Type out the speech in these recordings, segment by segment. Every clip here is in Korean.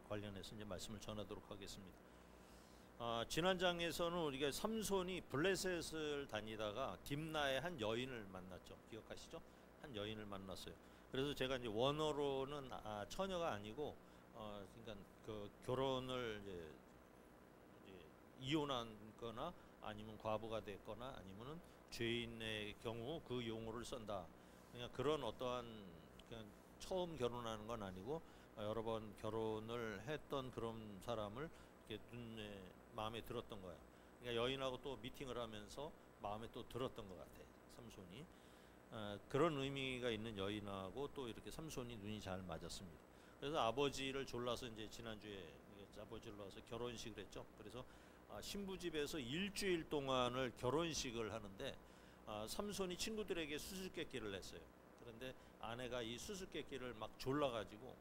관련해서 이제 말씀을 전하도록 하겠습니다. 지난 장에서는 우리가 삼손이 블레셋을 다니다가 딥나의 한 여인을 만났죠. 기억하시죠? 한 여인을 만났어요. 그래서 제가 이제 원어로는 처녀가 아니고 그러니까 그 결혼을 이제 이혼한거나 아니면 과부가 됐거나 아니면은 죄인의 경우 그 용어를 쓴다. 그냥 그런 어떠한 그냥 처음 결혼하는 건 아니고 여러 번 결혼을 했던 그런 사람을 이렇게 마음에 들었던 거예요. 그러니까 여인하고 또 미팅을 하면서 마음에 또 들었던 것 같아요. 삼손이 그런 의미가 있는 여인하고 또 이렇게 삼손이 눈이 잘 맞았습니다. 그래서 아버지를 졸라서 이제 지난주에 아버지를 와서 결혼식을 했죠. 그래서 신부 집에서 일주일 동안을 결혼식을 하는데 삼손이 친구들에게 수수께끼를 냈어요. 그런데 아내가 이 수수께끼를 막 졸라가지고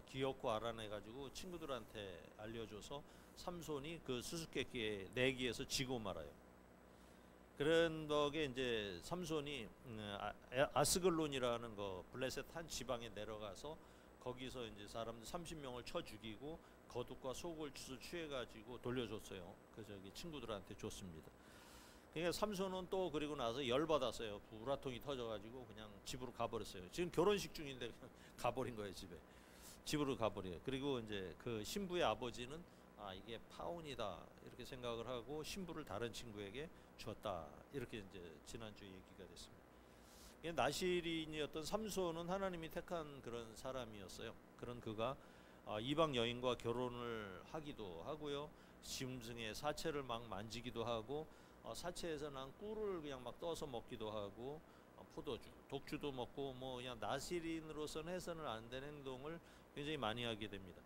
귀엽고 알아내가지고 친구들한테 알려줘서 삼손이 그 수수께끼 내기에서 지고 말아요. 그런 덕에 이제 삼손이 아스글론이라는 거 블레셋 한 지방에 내려가서 거기서 이제 사람들 30명을 쳐 죽이고 거둑과 속을 취해가지고 돌려줬어요. 그 저기 친구들한테 줬습니다. 그러니까 삼손은 또 그리고 나서 열받았어요. 우라통이 터져가지고 그냥 집으로 가버렸어요. 지금 결혼식 중인데 그냥 가버린 거예요. 집으로 가버려요. 그리고 이제 그 신부의 아버지는 이게 파혼이다 이렇게 생각을 하고 신부를 다른 친구에게 줬다 이렇게 이제 지난주에 얘기가 됐습니다. 나실인이었던 삼손은 하나님이 택한 그런 사람이었어요. 그런 그가 이방 여인과 결혼을 하기도 하고요. 짐승의 사체를 막 만지기도 하고 사체에서 난 꿀을 그냥 막 떠서 먹기도 하고 포도주, 독주도 먹고 뭐 그냥 나실인으로서는 해서는 안 되는 행동을 굉장히 많이 하게 됩니다.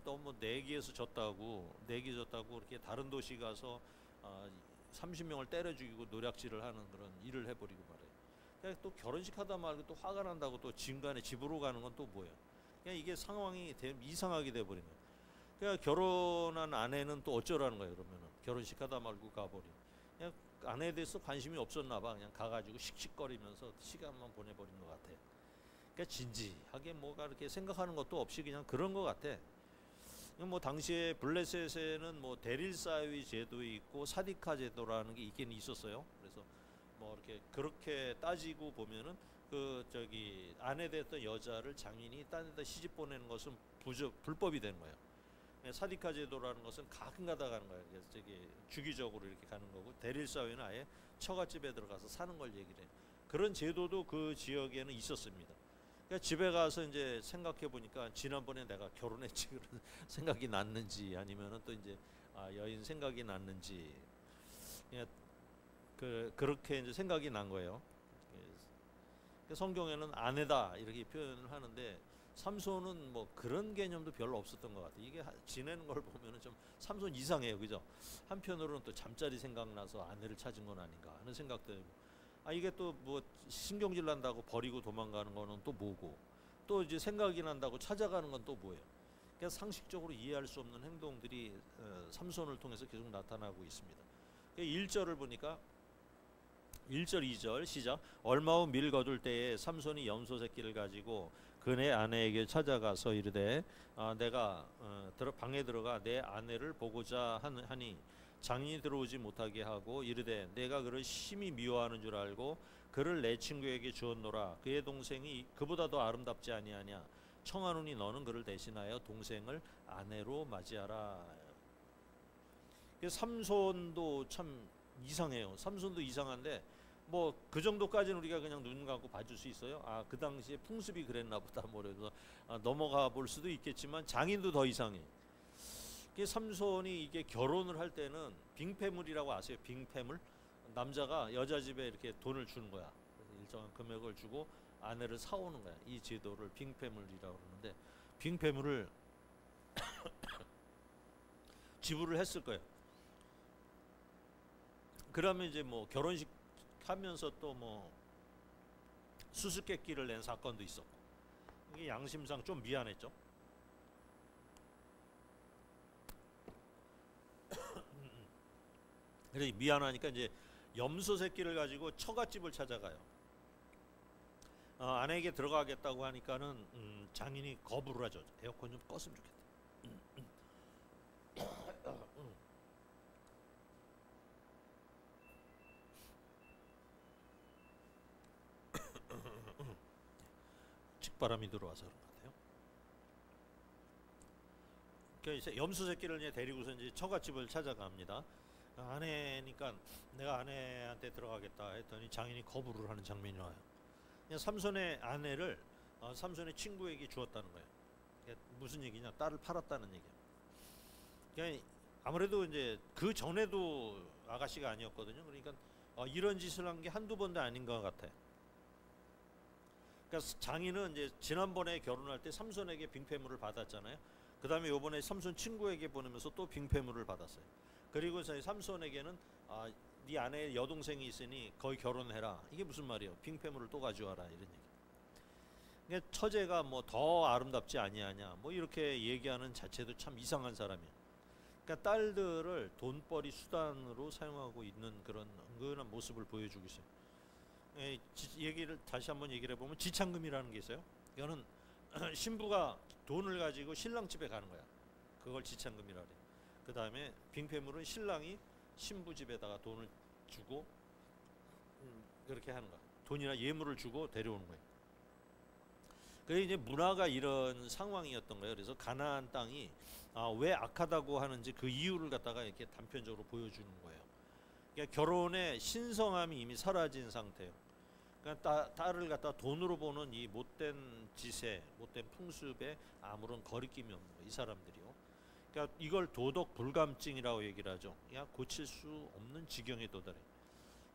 또 뭐 내기에서 졌다고 이렇게 다른 도시 가서 30명을 때려 죽이고 노략질을 하는 그런 일을 해버리고 말해요. 그냥 또 결혼식 하다 말고 또 화가 난다고 또 진간에 집으로 가는 건 또 뭐예요? 그냥 이게 상황이 이상하게 돼버린 거예요. 그러니까 결혼한 아내는 또 어쩌라는 거예요. 그러면은 결혼식 하다 말고 가버린. 그냥 아내에 대해서 관심이 없었나 봐. 그냥 가가지고 씩씩거리면서 시간만 보내버린 것 같아요. 그러니까 진지하게 뭐가 이렇게 생각하는 것도 없이 그냥 그런 것 같아. 뭐 당시에 블레셋에는 뭐 데릴사위 제도 있고 사디카 제도라는 게 있긴 있었어요. 그래서 뭐 이렇게 그렇게 따지고 보면은 그 저기 아내 됐던 여자를 장인이 딴 데다 시집 보내는 것은 불법이 되는 거예요. 사디카 제도라는 것은 가끔 가다 가는 거예요. 그래서 저기 주기적으로 이렇게 가는 거고 데릴사위는 아예 처갓집에 들어가서 사는 걸 얘기를 해요. 그런 제도도 그 지역에는 있었습니다. 그러니까 집에 가서 이제 생각해 보니까 지난번에 내가 결혼했지 그런 생각이 났는지 아니면은 또 이제 여인 생각이 났는지 그렇게 이제 생각이 난 거예요. 성경에는 아내다 이렇게 표현을 하는데 삼손은 뭐 그런 개념도 별로 없었던 것 같아요. 이게 지내는 걸 보면은 좀 삼손 이상해요, 그죠? 한편으로는 또 잠자리 생각나서 아내를 찾은 건 아닌가 하는 생각도 들고. 이게 또 뭐 신경질 난다고 버리고 도망가는 거는 또 뭐고, 또 이제 생각이 난다고 찾아가는 건 또 뭐예요? 그러니까 상식적으로 이해할 수 없는 행동들이 삼손을 통해서 계속 나타나고 있습니다. 1절을 보니까 1절 2절 시작. 얼마 후 밀 거둘 때에 삼손이 염소 새끼를 가지고 그네 아내에게 찾아가서 이르되 내가 방에 들어가 내 아내를 보고자 하니 장인이 들어오지 못하게 하고 이르되 내가 그를 심히 미워하는 줄 알고 그를 내 친구에게 주었노라. 그의 동생이 그보다 더 아름답지 아니하냐. 청하노니 너는 그를 대신하여 동생을 아내로 맞이하라. 삼손도 참 이상해요. 삼손도 이상한데 뭐 그 정도까지는 우리가 그냥 눈 감고 봐줄 수 있어요. 그 당시에 풍습이 그랬나 보다 뭐 그래서 넘어가 볼 수도 있겠지만 장인도 더 이상해. 삼손이 이게 결혼을 할 때는 빙패물이라고 아세요? 빙패물? 남자가 여자 집에 이렇게 돈을 주는 거야. 그래서 일정한 금액을 주고 아내를 사오는 거야. 이 제도를 빙패물이라고 그러는데 빙패물을 지불을 했을 거예요. 그러면 이제 뭐 결혼식 하면서 또 뭐 수수께끼를 낸 사건도 있었고 이게 양심상 좀 미안했죠. 그래서 미안하니까 이제 염소 새끼를 가지고 처갓집을 찾아가요. 아내에게 들어가겠다고 하니까는 장인이 거부를 하죠. 에어컨 좀 껐으면 좋겠다. 북바람이 들어와서 그런 것 같아요. 그러니까 이제 염소 새끼를 이제 데리고서 이제 처갓집을 찾아갑니다. 아내니까 내가 아내한테 들어가겠다 했더니 장인이 거부를 하는 장면이 와요. 그냥 삼손의 아내를 삼손의 친구에게 주었다는 거예요. 무슨 얘기냐? 딸을 팔았다는 얘기예요. 그러니까 아무래도 이제 그 전에도 아가씨가 아니었거든요. 그러니까 이런 짓을 한 게 한두 번도 아닌 것 같아요. 그러니까 장인은 이제 지난번에 결혼할 때 삼손에게 빙패물을 받았잖아요. 그 다음에 요번에 삼손 친구에게 보내면서 또 빙패물을 받았어요. 그리고 삼손에게는 네 아내의 여동생이 있으니 거의 결혼해라. 이게 무슨 말이에요? 빙패물을 또 가져와라 이런 얘기. 그러니까 처제가 뭐 더 아름답지 아니하냐 뭐 이렇게 얘기하는 자체도 참 이상한 사람이에요. 그러니까 딸들을 돈벌이 수단으로 사용하고 있는 그런 은근한 모습을 보여주고 있어요. 얘기를 다시 한번 얘기를 해보면 지창금이라는 게 있어요. 이거는 신부가 돈을 가지고 신랑 집에 가는 거야. 그걸 지창금이라 그래. 그 다음에 빙패물은 신랑이 신부 집에다가 돈을 주고 그렇게 하는 거야. 돈이나 예물을 주고 데려오는 거예요. 그래 이제 문화가 이런 상황이었던 거예요. 그래서 가나안 땅이 왜 악하다고 하는지 그 이유를 갖다가 이렇게 단편적으로 보여주는 거예요. 그러니까 결혼의 신성함이 이미 사라진 상태예요. 그러니까 딸을 갖다 돈으로 보는 이 못된 지세, 못된 풍습에 아무런 거리낌이 없는 거예요. 이 사람들이요. 그러니까 이걸 도덕 불감증이라고 얘기를 하죠. 그냥 고칠 수 없는 지경에 도달해.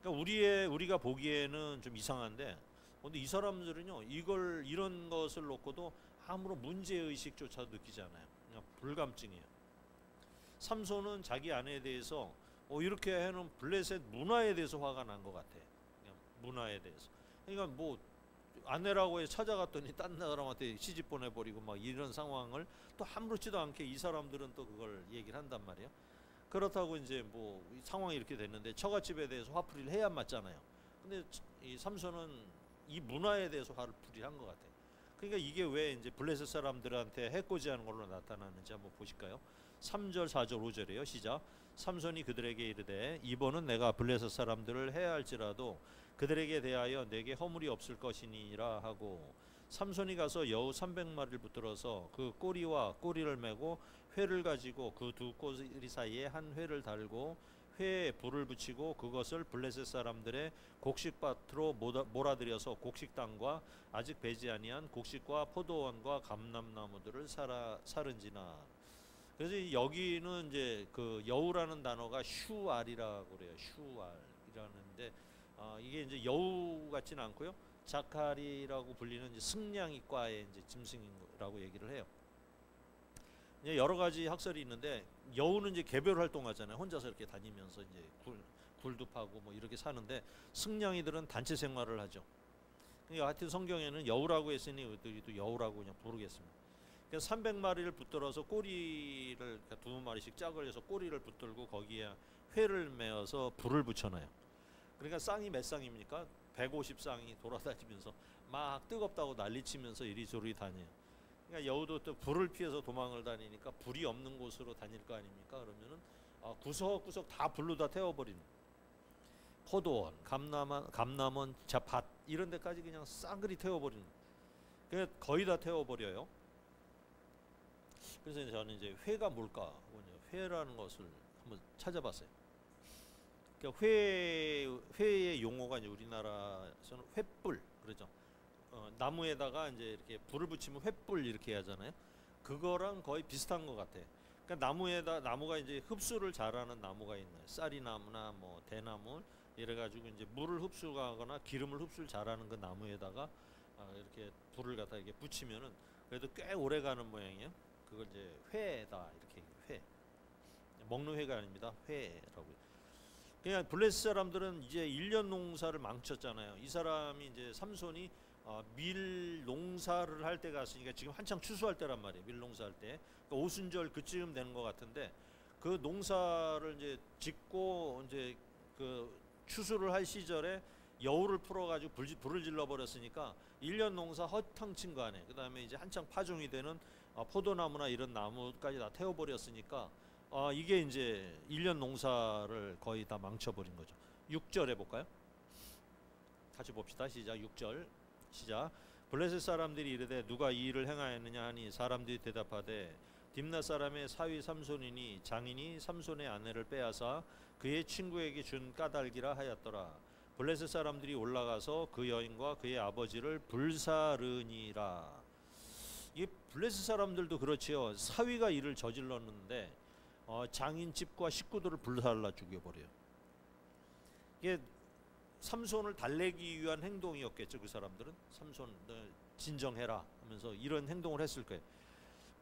그러니까 우리가 보기에는 좀 이상한데, 근데 이 사람들은요, 이런 것을 놓고도 아무런 문제 의식조차도 느끼지 않아요. 그냥 불감증이에요. 삼손은 자기 아내에 대해서 이렇게 해놓은 블레셋 문화에 대해서 화가 난 것 같아. 그냥 문화에 대해서. 그러니까 뭐 아내라고 해서 찾아갔더니 딴 사람한테 시집 보내버리고 막 이런 상황을 또 아무렇지도 않게 이 사람들은 또 그걸 얘기를 한단 말이에요. 그렇다고 이제 뭐 상황이 이렇게 됐는데 처갓집에 대해서 화풀이를 해야 맞잖아요. 근데 이 삼손은 이 문화에 대해서 화를 풀이한 것 같아요. 그러니까 이게 왜 이제 블레셋 사람들한테 해코지하는 걸로 나타나는지 한번 보실까요? 3절, 4절, 5절이에요. 시작. 삼손이 그들에게 이르되 이번은 내가 블레셋 사람들을 해할지라도 그들에게 대하여 내게 허물이 없을 것이니라 하고 삼손이 가서 여우 300마리를 붙들어서 그 꼬리와 꼬리를 메고 회를 가지고 그 두 꼬리 사이에 한 회를 달고 회에 불을 붙이고 그것을 블레셋 사람들의 곡식밭으로 몰아들여서 곡식당과 아직 배지 아니한 곡식과 포도원과 감람나무들을 사른지나. 그래서 여기는 이제 그 여우라는 단어가 슈알이라고 그래요. 슈알이라는데 이게 이제 여우 같지는 않고요. 자카리라고 불리는 이제 승냥이과의 이제 짐승이라고 얘기를 해요. 이제 여러 가지 학설이 있는데 여우는 이제 개별 활동하잖아요. 혼자서 이렇게 다니면서 이제 굴도 파고 뭐 이렇게 사는데 승냥이들은 단체 생활을 하죠. 그러니까 하여튼 성경에는 여우라고 했으니 우리도 여우라고 그냥 부르겠습니다. 그래서 300마리를 붙들어서 꼬리를 그러니까 2마리씩 짝을 해서 꼬리를 붙들고 거기에 회를 메어서 불을 붙여놔요. 그러니까 쌍이 몇 쌍입니까? 150쌍이 돌아다니면서 막 뜨겁다고 난리치면서 이리저리 다녀요. 그러니까 여우도 또 불을 피해서 도망을 다니니까 불이 없는 곳으로 다닐 거 아닙니까? 그러면은 구석구석 다 불로 다 태워버리는. 포도원, 감남원, 밭 이런 데까지 그냥 쌍그리 태워버리는. 그러니까 거의 다 태워버려요. 그래서 저는 이제 회가 뭘까? 회라는 것을 한번 찾아봤어요. 그러니까 회의 용어가 이제 우리나라에서는 횃불 그러죠. 나무에다가 이제 이렇게 불을 붙이면 횃불 이렇게 하잖아요. 그거랑 거의 비슷한 것 같아. 그러니까 나무가 이제 흡수를 잘하는 나무가 있나요? 쌀이나무나 뭐 대나무 이래가지고 이제 물을 흡수하거나 기름을 흡수를 잘하는 그 나무에다가 이렇게 불을 갖다 이렇게 붙이면은 그래도 꽤 오래 가는 모양이에요. 그걸 이제 회다 이렇게 회. 먹는 회가 아닙니다. 회라고. 그냥 블레셋 사람들은 이제 1년 농사를 망쳤잖아요. 이 사람이 이제 삼손이 밀 농사를 할 때 갔으니까 지금 한창 추수할 때란 말이에요. 밀 농사할 때. 그러니까 오순절 그쯤 되는 것 같은데 그 농사를 이제 짓고 이제 그 추수를 할 시절에 여우를 풀어가지고 불을 질러 버렸으니까 1년 농사 허탕친 거 아니에요. 그 다음에 이제 한창 파종이 되는 포도나무나 이런 나무까지 다 태워버렸으니까 이게 이제 1년 농사를 거의 다 망쳐버린 거죠. 6절 해볼까요? 같이 봅시다. 시작. 6절 시작. 블레셋 사람들이 이르되 누가 이 일을 행하였느냐 하니 사람들이 대답하되 딥나 사람의 사위 삼손이니 장인이 삼손의 아내를 빼앗아 그의 친구에게 준 까닭이라 하였더라. 블레셋 사람들이 올라가서 그 여인과 그의 아버지를 불사르니라. 이 블레셋 사람들도 그렇지요. 사위가 일을 저질렀는데 장인 집과 식구들을 불살라 죽여버려요. 이게 삼손을 달래기 위한 행동이었겠죠. 그 사람들은 삼손 진정해라 하면서 이런 행동을 했을 거예요.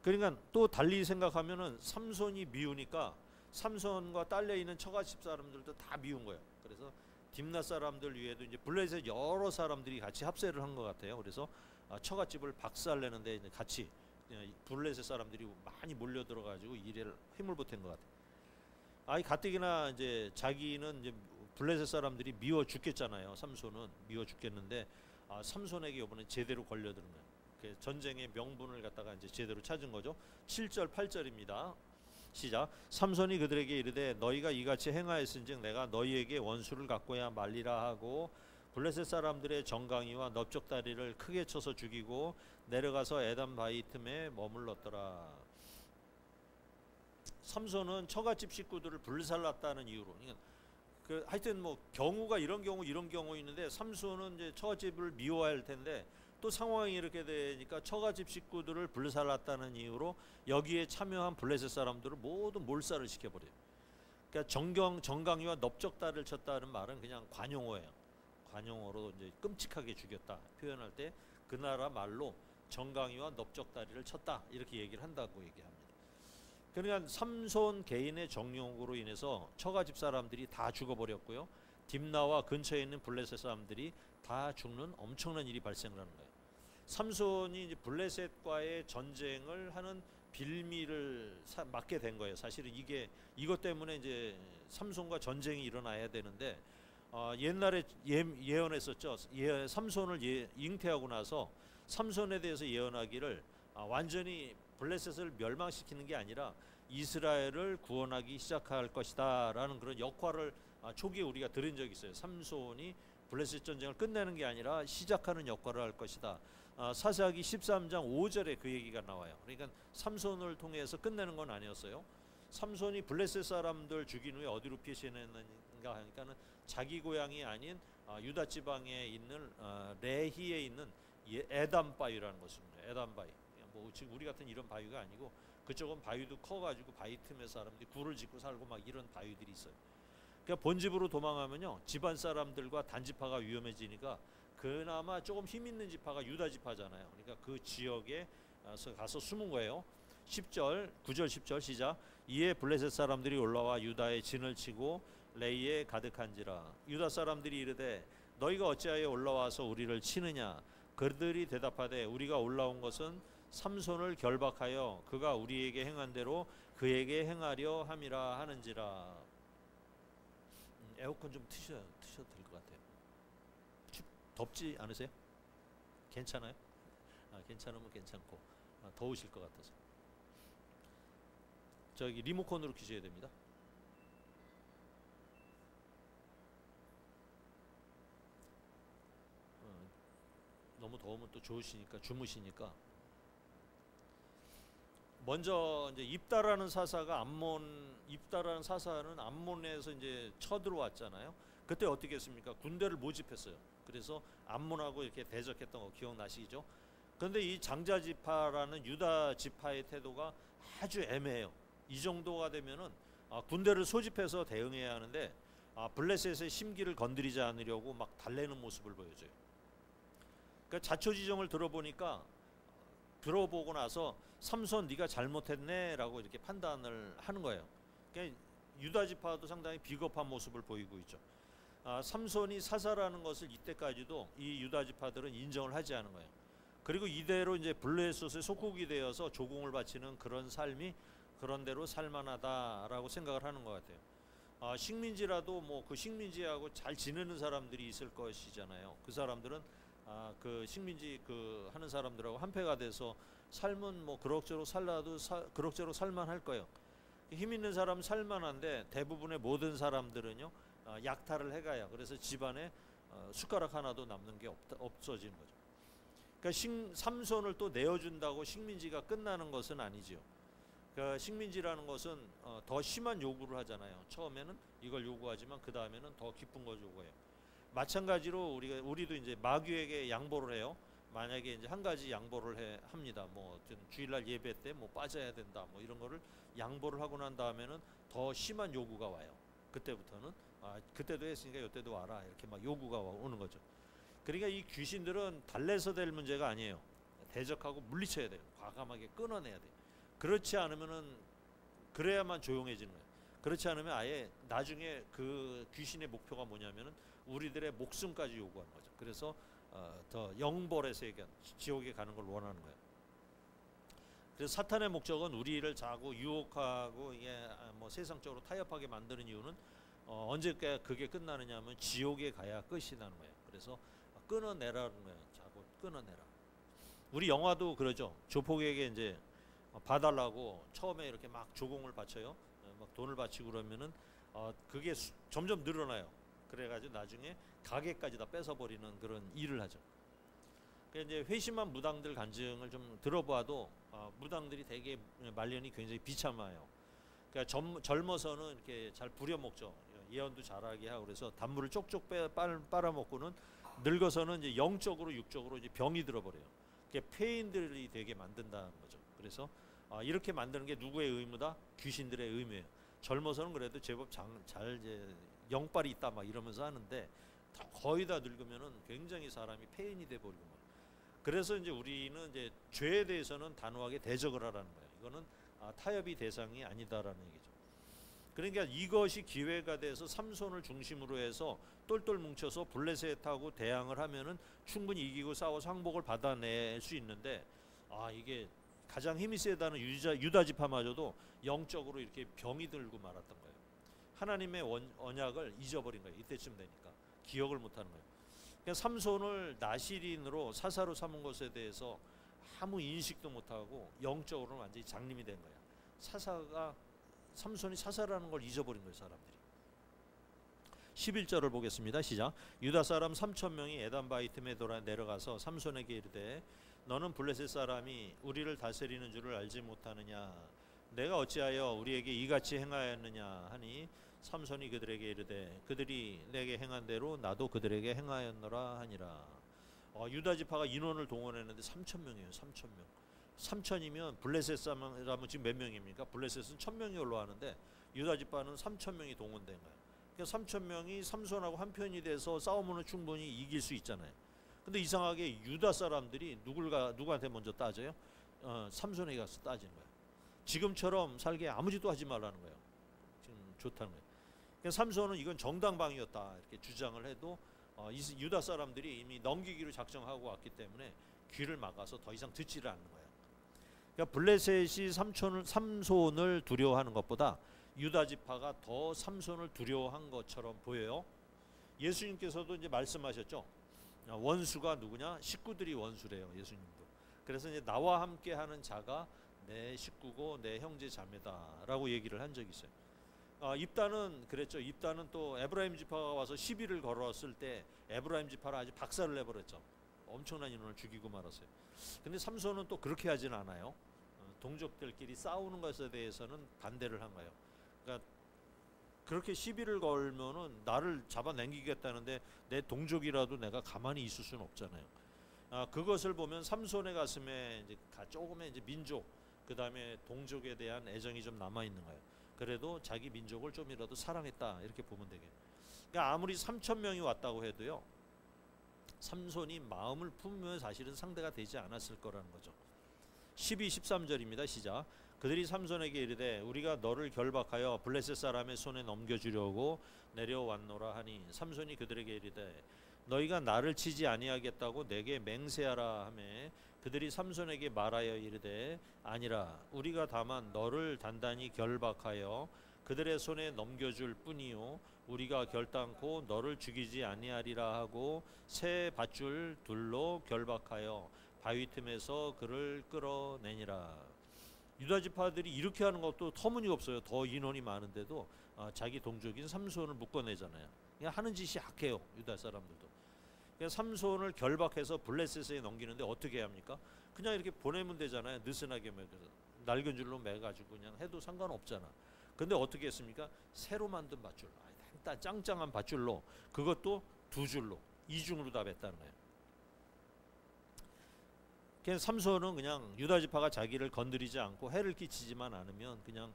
그러니까 또 달리 생각하면은 삼손이 미우니까 삼손과 딸려 있는 처갓집 사람들도 다 미운 거예요. 그래서 딥나 사람들 위에도 이제 블레셋 여러 사람들이 같이 합세를 한 것 같아요. 그래서 처갓집을 박살내는데 이제 같이 블레셋 사람들이 많이 몰려 들어가지고 일에 힘을 보탠 것 같아요. 아이 가뜩이나 이제 자기는 이제 블레셋 사람들이 미워 죽겠잖아요. 삼손은 미워 죽겠는데 삼손에게 이번에 제대로 걸려드는 거예요. 전쟁의 명분을 갖다가 이제 제대로 찾은 거죠. 7절 8절입니다. 시작. 삼손이 그들에게 이르되 너희가 이같이 행하였은즉 내가 너희에게 원수를 갚고야 말리라 하고 블레셋 사람들의 정강이와 넓적다리를 크게 쳐서 죽이고 내려가서 에단 바위 틈에 머물렀더라. 삼손은 처갓집 식구들을 불살랐다는 이유로, 그러니까 하여튼 뭐 경우가 이런 경우 있는데 삼손은 이제 처갓집을 미워할 텐데 또 상황이 이렇게 되니까 처갓집 식구들을 불살랐다는 이유로 여기에 참여한 블레셋 사람들을 모두 몰살을 시켜버려요. 그러니까 정강이와 넓적다리를 쳤다는 말은 그냥 관용어예요. 관용어로 이제 끔찍하게 죽였다 표현할 때 그 나라 말로 정강이와 넓적다리를 쳤다 이렇게 얘기를 한다고 얘기합니다. 그러니까 삼손 개인의 정욕으로 인해서 처가집 사람들이 다 죽어버렸고요. 딥나와 근처에 있는 블레셋 사람들이 다 죽는 엄청난 일이 발생을 하는 거예요. 삼손이 이제 블레셋과의 전쟁을 하는 빌미를 맞게 된 거예요. 사실은 이것 때문에 이제 삼손과 전쟁이 일어나야 되는데 옛날에 예언했었죠. 삼손을 잉태하고 나서 삼손에 대해서 예언하기를 완전히 블레셋을 멸망시키는 게 아니라 이스라엘을 구원하기 시작할 것이다 라는 그런 역할을 초기에 우리가 들은 적이 있어요. 삼손이 블레셋 전쟁을 끝내는 게 아니라 시작하는 역할을 할 것이다. 사사기 13장 5절에 그 얘기가 나와요. 그러니까 삼손을 통해서 끝내는 건 아니었어요. 삼손이 블레셋 사람들 죽인 후에 어디로 피신했는가 하니까는 자기 고향이 아닌 유다 지방에 있는 레히에 있는 에단 바위라는 것입니다. 에단 바위. 뭐 지금 우리 같은 이런 바위가 아니고 그쪽은 바위도 커가지고 바위 틈에 사람들이 굴을 짓고 살고 막 이런 바위들이 있어요. 그러니까 본집으로 도망하면요 집안 사람들과 단지파가 위험해지니까 그나마 조금 힘 있는 지파가 유다 지파잖아요. 그러니까 그 지역에 가서 숨은 거예요. 10절 9절 10절 시작. 이에 블레셋 사람들이 올라와 유다의 진을 치고 레이에 가득한지라. 유다 사람들이 이르되 너희가 어찌하여 올라와서 우리를 치느냐. 그들이 대답하되 우리가 올라온 것은 삼손을 결박하여 그가 우리에게 행한 대로 그에게 행하려 함이라 하는지라. 에어컨 좀 트셔도 될 것 같아요. 덥지 않으세요? 괜찮아요? 괜찮으면 괜찮고 더우실 것 같아서 저기 리모컨으로 켜셔야 됩니다. 너무 더우면 또 좋으시니까 주무시니까. 먼저 이제 입다라는 사사가 입다라는 사사는 암몬에서 이제 쳐들어왔잖아요. 그때 어떻게 했습니까? 군대를 모집했어요. 그래서 암몬하고 이렇게 대적했던 거 기억나시죠? 그런데 이 장자 지파라는 유다 지파의 태도가 아주 애매해요. 이 정도가 되면은 군대를 소집해서 대응해야 하는데 블레셋의 심기를 건드리지 않으려고 막 달래는 모습을 보여줘요. 그러니까 자초지종을 들어보고 나서 삼손 네가 잘못했네라고 이렇게 판단을 하는 거예요. 그러니까 유다 지파도 상당히 비겁한 모습을 보이고 있죠. 삼손이 사사라는 것을 이때까지도 이 유다 지파들은 인정을 하지 않은 거예요. 그리고 이대로 이제 블레셋의 속국이 되어서 조공을 바치는 그런 삶이 그런 대로 살만하다라고 생각을 하는 것 같아요. 식민지라도 뭐 그 식민지하고 잘 지내는 사람들이 있을 것이잖아요. 그 사람들은 그 식민지 그 하는 사람들하고 한패가 돼서 삶은 뭐 그럭저럭 살라도 그럭저럭 살만할 거예요. 힘 있는 사람 살만한데 대부분의 모든 사람들은요 약탈을 해가요. 그래서 집안에 숟가락 하나도 남는 게 없어지는 거죠. 그러니까 삼손을 또 내어준다고 식민지가 끝나는 것은 아니지요. 그러니까 식민지라는 것은 더 심한 요구를 하잖아요. 처음에는 이걸 요구하지만 그 다음에는 더 깊은 걸 요구해요. 마찬가지로 우리도 이제 마귀에게 양보를 해요. 만약에 이제 한 가지 양보를 합니다. 뭐 주일날 예배 때 뭐 빠져야 된다, 뭐 이런 거를 양보를 하고 난 다음에는 더 심한 요구가 와요. 그때부터는 그때도 했으니까 이때도 와라, 이렇게 막 요구가 오는 거죠. 그러니까 이 귀신들은 달래서 될 문제가 아니에요. 대적하고 물리쳐야 돼요. 과감하게 끊어내야 돼요. 그렇지 않으면은, 그래야만 조용해지는 거예요. 그렇지 않으면 아예 나중에 그 귀신의 목표가 뭐냐면은 우리들의 목숨까지 요구하는 거죠. 그래서 더 영벌의 세계, 지옥에 가는 걸 원하는 거예요. 그래서 사탄의 목적은 우리를 자꾸 유혹하고 이게 뭐 세상적으로 타협하게 만드는 이유는 언제 그게 끝나느냐면 지옥에 가야 끝이 나는 거예요. 그래서 끊어내라는 거예요. 자꾸 끊어내라. 우리 영화도 그러죠. 조폭에게 이제 봐달라고 처음에 이렇게 막 조공을 바쳐요. 막 돈을 바치고 그러면은 그게 점점 늘어나요. 그래가지고 나중에 가게까지 다 뺏어버리는 그런 일을 하죠. 그러니까 이제 회심한 무당들 간증을 좀 들어봐도 무당들이 되게 말년이 굉장히 비참해요. 그러니까 젊어서는 이렇게 잘 부려먹죠. 예언도 잘하게 하고 그래서 단물을 쪽쪽 빨아먹고는 늙어서는 이제 영적으로 육적으로 이제 병이 들어버려요. 그게 폐인들이 되게 만든다는 거죠. 그래서 이렇게 만드는 게 누구의 의무다? 귀신들의 의무예요. 젊어서는 그래도 제법 잘 이제 영빨이 있다 막 이러면서 하는데 거의 다 늙으면은 굉장히 사람이 폐인이 돼 버리고 막. 그래서 이제 우리는 이제 죄에 대해서는 단호하게 대적을 하라는 거예요. 이거는 타협이 대상이 아니다라는 얘기죠. 그러니까 이것이 기회가 돼서 삼손을 중심으로 해서 똘똘 뭉쳐서 블레셋하고 대항을 하면은 충분히 이기고 싸워서 항복을 받아낼 수 있는데 이게 가장 힘이 세다는 유다 지파마저도 영적으로 이렇게 병이 들고 말았던 거예요. 하나님의 언약을 잊어버린 거예요. 이때쯤 되니까 기억을 못하는 거예요. 그러니까 삼손을 나실인으로 사사로 삼은 것에 대해서 아무 인식도 못하고 영적으로는 완전히 장님이 된 거야. 삼손이 사사라는 걸 잊어버린 거예요. 사람들이. 11절을 보겠습니다. 시작. 유다 사람 3,000명이 에단 바이틈에 내려가서 삼손에게 이르되 너는 블레셋 사람이 우리를 다스리는 줄을 알지 못하느냐. 내가 어찌하여 우리에게 이같이 행하였느냐 하니 삼손이 그들에게 이르되 그들이 내게 행한 대로 나도 그들에게 행하였노라 하니라. 유다 지파가 인원을 동원했는데 3,000명이에요. 3,000명. 3,000이면 블레셋 사람은 지금 몇 명입니까? 블레셋은 1,000명이 올라가는데 유다 지파는 3,000명이 동원된 거예요. 그러니까 3,000명이 삼손하고 한편이 돼서 싸우면 충분히 이길 수 있잖아요. 근데 이상하게 유다 사람들이 누구한테 먼저 따져요? 삼손에게 가서 따지는 거예요. 지금처럼 살게 아무 짓도 하지 말라는 거예요. 지금 좋다는 거예요. 그러니까 삼손은 이건 정당방위였다 이렇게 주장을 해도 유다 사람들이 이미 넘기기로 작정하고 왔기 때문에 귀를 막아서 더 이상 듣지를 않는 거예요. 그러니까 블레셋이 삼손을 두려워하는 것보다 유다 지파가 더 삼손을 두려워한 것처럼 보여요. 예수님께서도 이제 말씀하셨죠. 원수가 누구냐? 식구들이 원수래요. 예수님도. 그래서 이제 나와 함께 하는 자가 내 식구고 내 형제 자매다라고 얘기를 한 적이 있어요. 입다는 그랬죠. 입다는 또 에브라임 지파가 와서 시비를 걸었을 때 에브라임 지파를 아주 박살을 내버렸죠. 엄청난 인원을 죽이고 말았어요. 근데 삼손은 또 그렇게 하진 않아요. 동족들끼리 싸우는 것에 대해서는 반대를 한 거예요. 그러니까 그렇게 시비를 걸면은 나를 잡아당기겠다는데 내 동족이라도 내가 가만히 있을 수는 없잖아요. 그것을 보면 삼손의 가슴에 이제 조금의 이제 민족, 그 다음에 동족에 대한 애정이 좀 남아 있는 거예요. 그래도 자기 민족을 좀이라도 사랑했다 이렇게 보면 되겠네요. 그러니까 아무리 3,000명이 왔다고 해도요, 삼손이 마음을 품으면 사실은 상대가 되지 않았을 거라는 거죠. 12, 13절입니다. 시작. 그들이 삼손에게 이르되 우리가 너를 결박하여 블레셋 사람의 손에 넘겨주려고 내려왔노라 하니 삼손이 그들에게 이르되 너희가 나를 치지 아니하겠다고 내게 맹세하라 하매 그들이 삼손에게 말하여 이르되 아니라 우리가 다만 너를 단단히 결박하여 그들의 손에 넘겨줄 뿐이요 우리가 결단코 너를 죽이지 아니하리라 하고 새 밧줄 둘로 결박하여 바위 틈에서 그를 끌어내니라. 유다 지파들이 이렇게 하는 것도 터무니없어요. 더 인원이 많은데도 자기 동족인 삼손을 묶어내잖아요. 그냥 하는 짓이 약해요. 유다 사람들도. 그러니까 삼손을 결박해서 블레셋에 넘기는데 어떻게 합니까? 그냥 이렇게 보내면 되잖아요. 느슨하게 매서 낡은 줄로 매가지고 그냥 해도 상관없잖아. 근데 어떻게 했습니까? 새로 만든 밧줄, 일단 짱짱한 밧줄로, 그것도 두 줄로, 이중으로 다 맸다는 거예요. 그래서 삼손은 그냥 유다 지파가 자기를 건드리지 않고 해를 끼치지만 않으면 그냥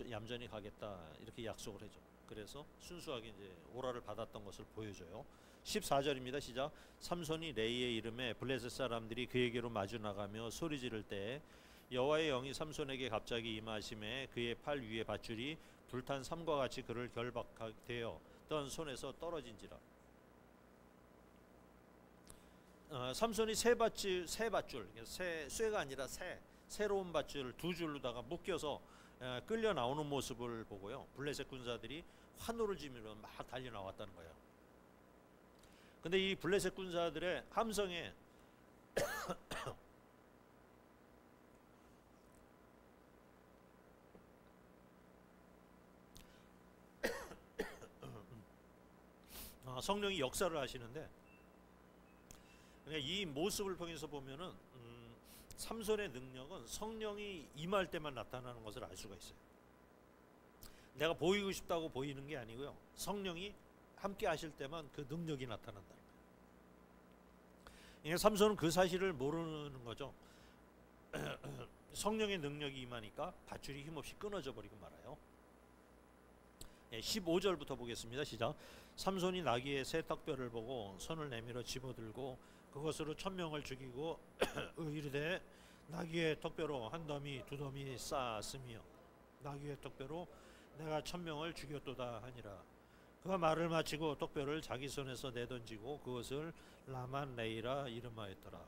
얌전히 가겠다 이렇게 약속을 해줘. 그래서 순수하게 이제 오라를 받았던 것을 보여줘요. 14절입니다. 시작. 삼손이 레이의 이름에 블레셋 사람들이 그에게로 마주 나가며 소리 지를 때 여호와의 영이 삼손에게 갑자기 임하심에 그의 팔 위에 밧줄이 불탄 삼과 같이 그를 결박되어 던 손에서 떨어진지라. 삼손이 새 밧줄, 쇠가 아니라 새로운 밧줄 두 줄로다가 묶여서 끌려 나오는 모습을 보고요. 블레셋 군사들이 환호를 지르며 막 달려 나왔다는 거예요. 근데 이 블레셋 군사들의 함성에 성령이 역사를 하시는데, 그러니까 이 모습을 통해서 보면은 삼손의 능력은 성령이 임할 때만 나타나는 것을 알 수가 있어요. 내가 보이고 싶다고 보이는 게 아니고요. 성령이 함께 하실 때만 그 능력이 나타난다는 거예요. 그러니까 삼손은 그 사실을 모르는 거죠. 성령의 능력이 임하니까 밧줄이 힘없이 끊어져 버리고 말아요. 15절부터 보겠습니다. 시작. 삼손이 나귀의 새 턱뼈를 보고 손을 내밀어 집어들고 그것으로 1000명을 죽이고 이르되 나귀의 턱뼈로 한 더미 두 더미 쌓았으며 나귀의 턱뼈로 내가 1000명을 죽였도다 하니라. 그가 말을 마치고 턱뼈를 자기 손에서 내던지고 그것을 라만레이라 이름하였더라.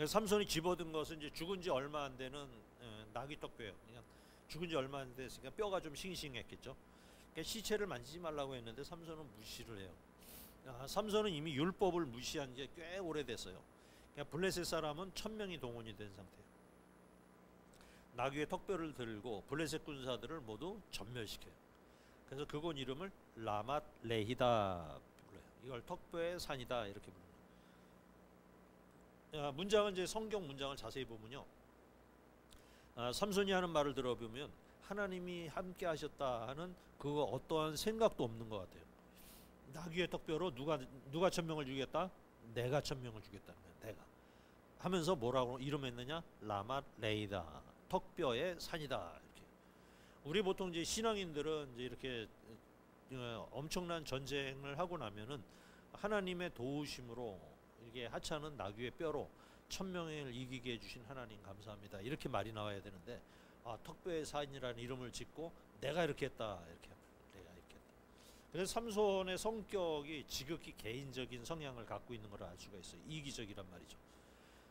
삼손이 집어든 것은 이제 죽은 지 얼마 안 되는 나귀 턱뼈예요. 그냥 죽은 지 얼마 안 됐으니까 뼈가 좀 싱싱했겠죠. 그러니까 시체를 만지지 말라고 했는데 삼손은 무시를 해요. 삼손은 이미 율법을 무시한 지 꽤 오래됐어요. 그러니까 블레셋 사람은 1000명이 동원이 된 상태예요. 나귀의 턱뼈를 들고 블레셋 군사들을 모두 전멸시켜요. 그래서 그곳 이름을 라맛 레히다 불러요. 이걸 턱뼈의 산이다 이렇게 부릅니다. 문장은 이제 성경 문장을 자세히 보면요. 삼손이 하는 말을 들어보면 하나님이 함께 하셨다 하는 그거 어떠한 생각도 없는 것 같아요. 나귀의 턱뼈로 누가 1000명을 죽였다? 내가 1000명을 죽였다는 거예요. 내가 하면서 뭐라고 이름했느냐? 라맛 레이다, 턱뼈의 산이다. 이렇게. 우리 보통 이제 신앙인들은 이제 이렇게 엄청난 전쟁을 하고 나면은 하나님의 도우심으로 이게 하찮은 나귀의 뼈로 1000명을 이기게 해주신 하나님 감사합니다. 이렇게 말이 나와야 되는데 턱뼈의 산이라는 이름을 짓고 내가 이렇게 했다 이렇게 내가 이렇게 했다. 그래서 삼손의 성격이 지극히 개인적인 성향을 갖고 있는 걸 알 수가 있어요. 이기적이란 말이죠.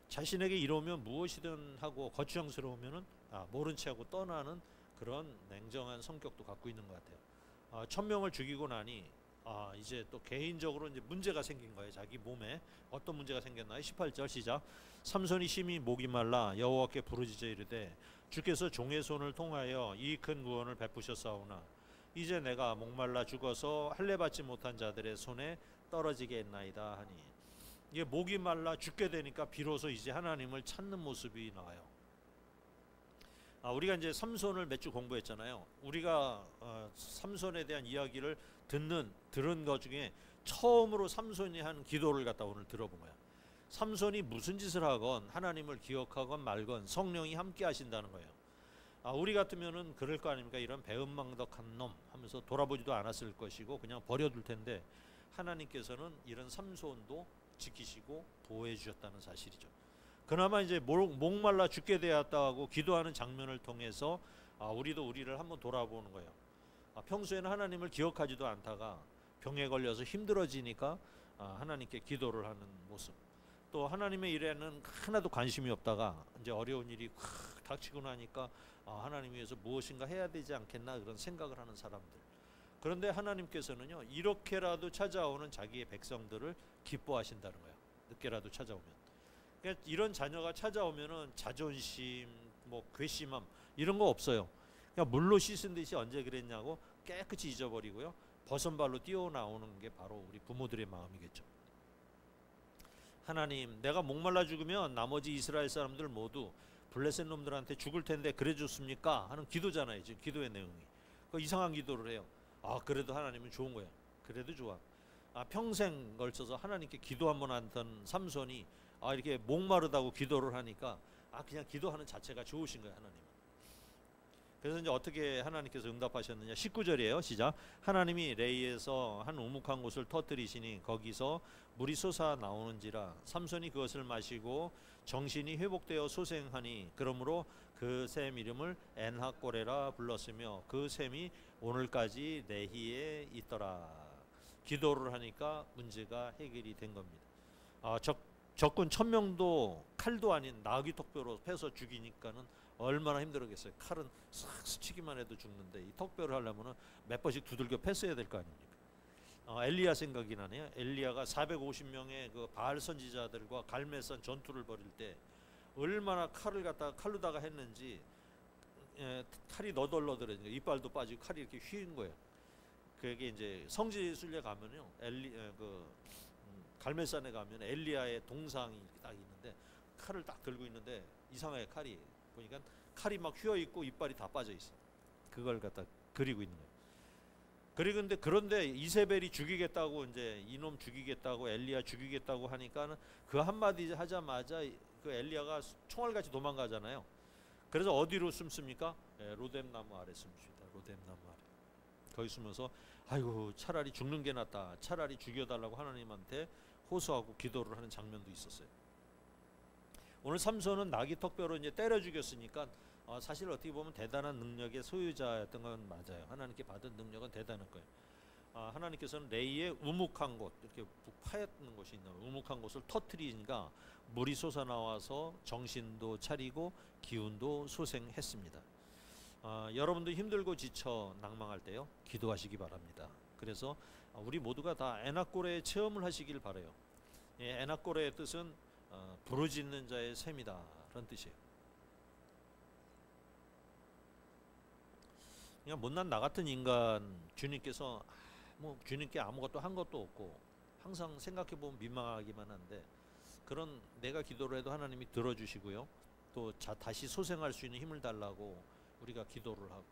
자신에게 이루면 무엇이든 하고 거추장스러우면은 모른 채 하고 떠나는 그런 냉정한 성격도 갖고 있는 것 같아요. 1000명을 죽이고 나니 이제 또 개인적으로 이제 문제가 생긴 거예요. 자기 몸에 어떤 문제가 생겼나요? 18절 시작. 삼손이 심히 목이 말라 여호와께 부르짖어 이르되 주께서 종의 손을 통하여 이 큰 구원을 베푸셨사오나 이제 내가 목말라 죽어서 할례 받지 못한 자들의 손에 떨어지게 했나이다 하니, 이게 목이 말라 죽게 되니까 비로소 이제 하나님을 찾는 모습이 나와요. 우리가 이제 삼손을 몇 주 공부했잖아요. 우리가 삼손에 대한 이야기를 들은 것 중에 처음으로 삼손이 한 기도를 갖다 오늘 들어본 거야. 삼손이 무슨 짓을 하건 하나님을 기억하건 말건 성령이 함께 하신다는 거예요. 우리 같으면은 그럴 거 아닙니까? 이런 배은망덕한 놈 하면서 돌아보지도 않았을 것이고 그냥 버려둘 텐데 하나님께서는 이런 삼손도 지키시고 보호해 주셨다는 사실이죠. 그나마 이제 목말라 죽게 되었다고 기도하는 장면을 통해서 우리도 우리를 한번 돌아보는 거예요. 평소에는 하나님을 기억하지도 않다가 병에 걸려서 힘들어지니까 하나님께 기도를 하는 모습, 또 하나님의 일에는 하나도 관심이 없다가 이제 어려운 일이 확 닥치고 나니까 하나님 위해서 무엇인가 해야 되지 않겠나 그런 생각을 하는 사람들. 그런데 하나님께서는요 이렇게라도 찾아오는 자기의 백성들을 기뻐하신다는 거예요. 늦게라도 찾아오면. 그러니까 이런 자녀가 찾아오면은 자존심, 괘씸함 이런 거 없어요. 그냥 물로 씻은 듯이 언제 그랬냐고 깨끗이 잊어버리고요. 버선발로 뛰어나오는 게 바로 우리 부모들의 마음이겠죠. 하나님, 내가 목말라 죽으면 나머지 이스라엘 사람들 모두 블레셋 놈들한테 죽을 텐데 그래 줬습니까? 하는 기도잖아요. 지금 기도의 내용이. 그 이상한 기도를 해요. 아, 그래도 하나님은 좋은 거야. 그래도 좋아. 아, 평생 걸쳐서 하나님께 기도 한번 하던 삼손이 이렇게 목마르다고 기도를 하니까 그냥 기도하는 자체가 좋으신 거예요, 하나님. 그래서 이제 어떻게 하나님께서 응답하셨느냐? 19절이에요. 시작. 하나님이 레이에서 한 우묵한 곳을 터뜨리시니 거기서 물이 솟아 나오는지라 삼손이 그것을 마시고 정신이 회복되어 소생하니 그러므로 그 샘 이름을 엔하꼬레라 불렀으며 그 샘이 오늘까지 레히에 있더라. 기도를 하니까 문제가 해결이 된 겁니다. 적군 1000명도 칼도 아닌 나귀 턱뼈로 패서 죽이니까는 얼마나 힘들었겠어요. 칼은 싹 스치기만 해도 죽는데 이 턱뼈를 하려면 몇 번씩 두들겨 패어야 될 거 아닙니까? 엘리야 생각이 나네요. 엘리야가 450명의 그 바알 선지자들과 갈멜산 전투를 벌일 때 얼마나 칼을 갖다가 칼로다가 했는지 칼이 너덜너덜해지니까 이빨도 빠지고 칼이 이렇게 휘인 거예요. 그게 이제 성지순례 가면요, 갈멜산에 가면 엘리야의 동상이 딱 있는데 칼을 딱 들고 있는데 이상하게 칼이 보니까 칼이 막 휘어 있고 이빨이 다 빠져 있어. 그걸 갖다 그리고 있는 거예요. 그런데 이세벨이 죽이겠다고 이제 이놈 죽이겠다고 엘리야 죽이겠다고 하니까 그 한마디 하자마자 그 엘리야가 총알같이 도망가잖아요. 그래서 어디로 숨습니까? 로뎀 나무 아래 숨습니다. 로뎀 나무 아래. 거기 숨어서 아이고 차라리 죽는 게 낫다. 차라리 죽여달라고 하나님한테 호소하고 기도를 하는 장면도 있었어요. 오늘 삼손은 나귀 턱뼈로 이제 때려 죽였으니까 사실 어떻게 보면 대단한 능력의 소유자였던 건 맞아요. 하나님께 받은 능력은 대단한 거예요. 하나님께서는 레이의 우묵한 곳, 이렇게 파였는 곳이 있는 우묵한 곳을 터뜨리니까 물이 솟아나와서 정신도 차리고 기운도 소생했습니다. 여러분도 힘들고 지쳐 낭망할 때요, 기도하시기 바랍니다. 그래서 우리 모두가 다 에나꼬레의 체험을 하시길 바라요. 에나꼬레의 뜻은 부르짖는 자의 셈이다 라는 뜻이에요. 그냥 못난 나 같은 인간, 주님께서 주님께 아무것도 한 것도 없고 항상 생각해보면 민망하기만 한데, 그런 내가 기도를 해도 하나님이 들어주시고요, 또 다시 소생할 수 있는 힘을 달라고 우리가 기도를 하고,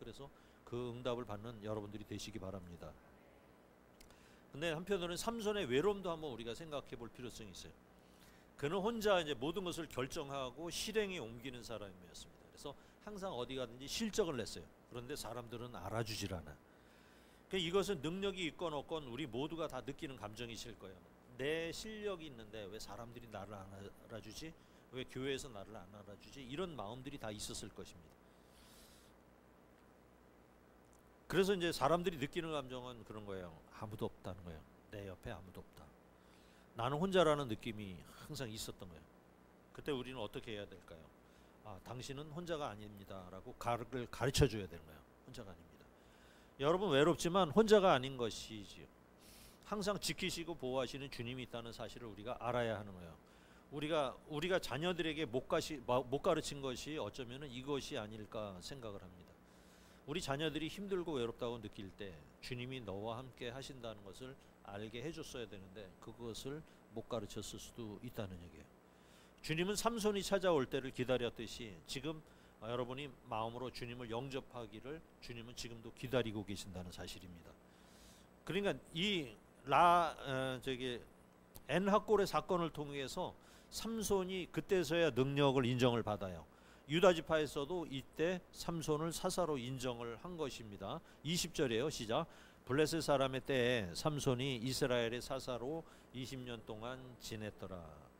그래서 그 응답을 받는 여러분들이 되시기 바랍니다. 근데 한편으로는 삼손의 외로움도 한번 우리가 생각해 볼 필요성이 있어요. 그는 혼자 이제 모든 것을 결정하고 실행에 옮기는 사람이었습니다. 그래서 항상 어디 가든지 실적을 냈어요. 그런데 사람들은 알아주질 않아. 이것은 능력이 있건 없건 우리 모두가 다 느끼는 감정이실 거예요. 내 실력이 있는데 왜 사람들이 나를 안 알아주지? 왜 교회에서 나를 안 알아주지? 이런 마음들이 다 있었을 것입니다. 그래서 이제 사람들이 느끼는 감정은 그런 거예요. 아무도 없다는 거예요. 내 옆에 아무도 없다. 나는 혼자라는 느낌이 항상 있었던 거예요. 그때 우리는 어떻게 해야 될까요? 당신은 혼자가 아닙니다 라고 가르쳐 줘야 되는 거예요. 혼자가 아닙니다. 여러분 외롭지만 혼자가 아닌 것이지요. 항상 지키시고 보호하시는 주님이 있다는 사실을 우리가 알아야 하는 거예요. 우리가 자녀들에게 못 가르친 것이 어쩌면 이것이 아닐까 생각을 합니다. 우리 자녀들이 힘들고 외롭다고 느낄 때 주님이 너와 함께 하신다는 것을 알게 해줬어야 되는데 그것을 못 가르쳤을 수도 있다는 얘기예요. 주님은 삼손이 찾아올 때를 기다렸듯이 지금 여러분이 마음으로 주님을 영접하기를 주님은 지금도 기다리고 계신다는 사실입니다. 그러니까 이 엔하골의 사건을 통해서 삼손이 그때서야 능력을 인정을 받아요. 유다 지파에서도 이때 삼손을 사사로 인정을 한 것입니다. 20절이에요. 시작. 블레셋 사람의 때에 삼손이 이스라엘의 사사로 20년 동안 지냈더라.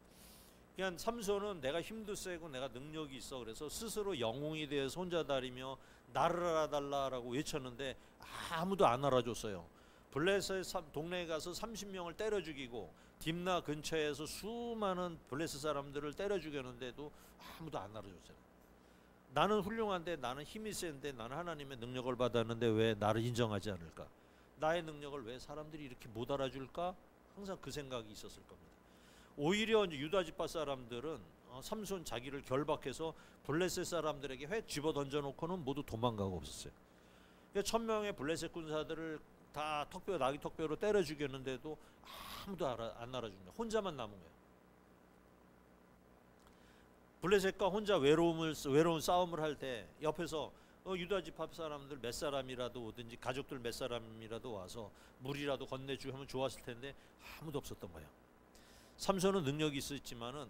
그냥 삼손은 내가 힘도 세고 내가 능력이 있어 그래서 스스로 영웅이 되어서 혼자 다니며 나를 알아달라라고 외쳤는데 아무도 안 알아줬어요. 블레셋 동네에 가서 30명을 때려 죽이고 딥나 근처에서 수많은 블레셋 사람들을 때려 죽였는데도 아무도 안 알아줬어요. 나는 훌륭한데, 나는 힘이 센데, 나는 하나님의 능력을 받았는데 왜 나를 인정하지 않을까? 나의 능력을 왜 사람들이 이렇게 못 알아줄까? 항상 그 생각이 있었을 겁니다. 오히려 유다 지파 사람들은 삼손 자기를 결박해서 블레셋 사람들에게 획 집어 던져놓고는 모두 도망가고 없었어요. 1000명의 블레셋 군사들을 다 턱뼈 나귀 턱뼈로 때려 죽였는데도 아무도 안 알아준 거예요. 혼자만 남은 거예요. 블레셋과 혼자 외로운 싸움을 할 때 옆에서 유다 지파 사람들 몇 사람이라도 오든지 가족들 몇 사람이라도 와서 물이라도 건네주고 하면 좋았을 텐데 아무도 없었던 거예요. 삼손은 능력이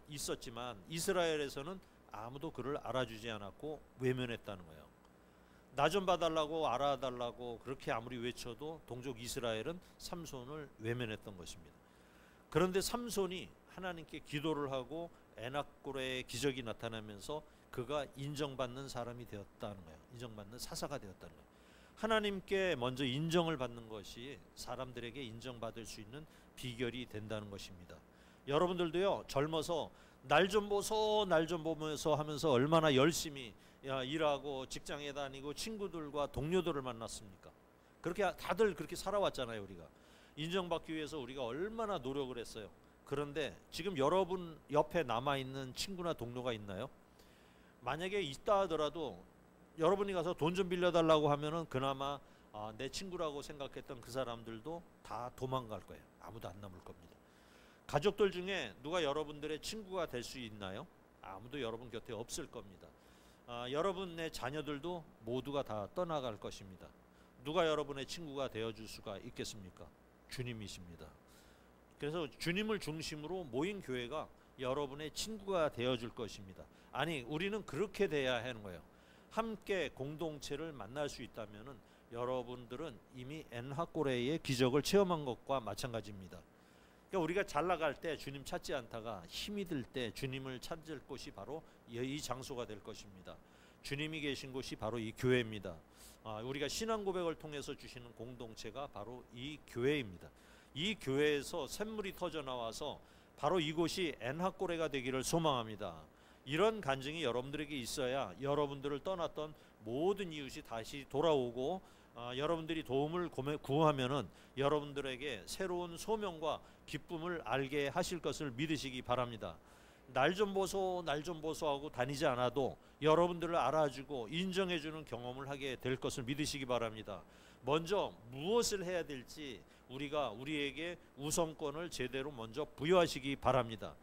있었지만 이스라엘에서는 아무도 그를 알아주지 않았고 외면했다는 거예요. 나 좀 봐달라고 알아달라고 그렇게 아무리 외쳐도 동족 이스라엘은 삼손을 외면했던 것입니다. 그런데 삼손이 하나님께 기도를 하고 에낙고레의 기적이 나타나면서 그가 인정받는 사람이 되었다는 거예요. 인정받는 사사가 되었다는 거예요. 하나님께 먼저 인정을 받는 것이 사람들에게 인정받을 수 있는 비결이 된다는 것입니다. 여러분들도요, 젊어서 날 좀 보소 날 좀 보면서 하면서 얼마나 열심히 일하고 직장에 다니고 친구들과 동료들을 만났습니까? 그렇게 다들 그렇게 살아왔잖아요. 우리가 인정받기 위해서 우리가 얼마나 노력을 했어요. 그런데 지금 여러분 옆에 남아있는 친구나 동료가 있나요? 만약에 있다 하더라도 여러분이 가서 돈 좀 빌려달라고 하면은 그나마 내 친구라고 생각했던 그 사람들도 다 도망갈 거예요. 아무도 안 남을 겁니다. 가족들 중에 누가 여러분들의 친구가 될 수 있나요? 아무도 여러분 곁에 없을 겁니다. 여러분의 자녀들도 모두가 다 떠나갈 것입니다. 누가 여러분의 친구가 되어줄 수가 있겠습니까? 주님이십니다. 그래서 주님을 중심으로 모인 교회가 여러분의 친구가 되어줄 것입니다. 아니, 우리는 그렇게 돼야 하는 거예요. 함께 공동체를 만날 수 있다면은 여러분들은 이미 엔하꼬레의 기적을 체험한 것과 마찬가지입니다. 그러니까 우리가 잘 나갈 때 주님 찾지 않다가 힘이 들 때 주님을 찾을 곳이 바로 이 장소가 될 것입니다. 주님이 계신 곳이 바로 이 교회입니다. 우리가 신앙 고백을 통해서 주시는 공동체가 바로 이 교회입니다. 이 교회에서 샘물이 터져 나와서 바로 이곳이 엔하꼬레가 되기를 소망합니다. 이런 간증이 여러분들에게 있어야 여러분들을 떠났던 모든 이웃이 다시 돌아오고 여러분들이 도움을 구하면은 여러분들에게 새로운 소명과 기쁨을 알게 하실 것을 믿으시기 바랍니다. 날 좀 보소 날 좀 보소 하고 다니지 않아도 여러분들을 알아주고 인정해주는 경험을 하게 될 것을 믿으시기 바랍니다. 먼저 무엇을 해야 될지 우리에게 우선권을 제대로 먼저 부여하시기 바랍니다.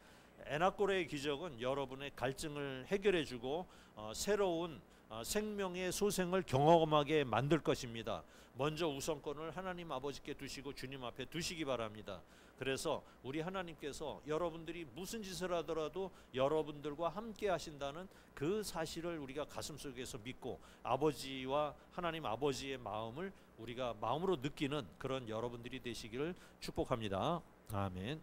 엔하꼬레의 기적은 여러분의 갈증을 해결해주고 새로운 생명의 소생을 경험하게 만들 것입니다. 먼저 우선권을 하나님 아버지께 두시고 주님 앞에 두시기 바랍니다. 그래서 우리 하나님께서 여러분들이 무슨 짓을 하더라도 여러분들과 함께 하신다는 그 사실을 우리가 가슴속에서 믿고 아버지와 하나님 아버지의 마음을 우리가 마음으로 느끼는 그런 여러분들이 되시기를 축복합니다. 아멘.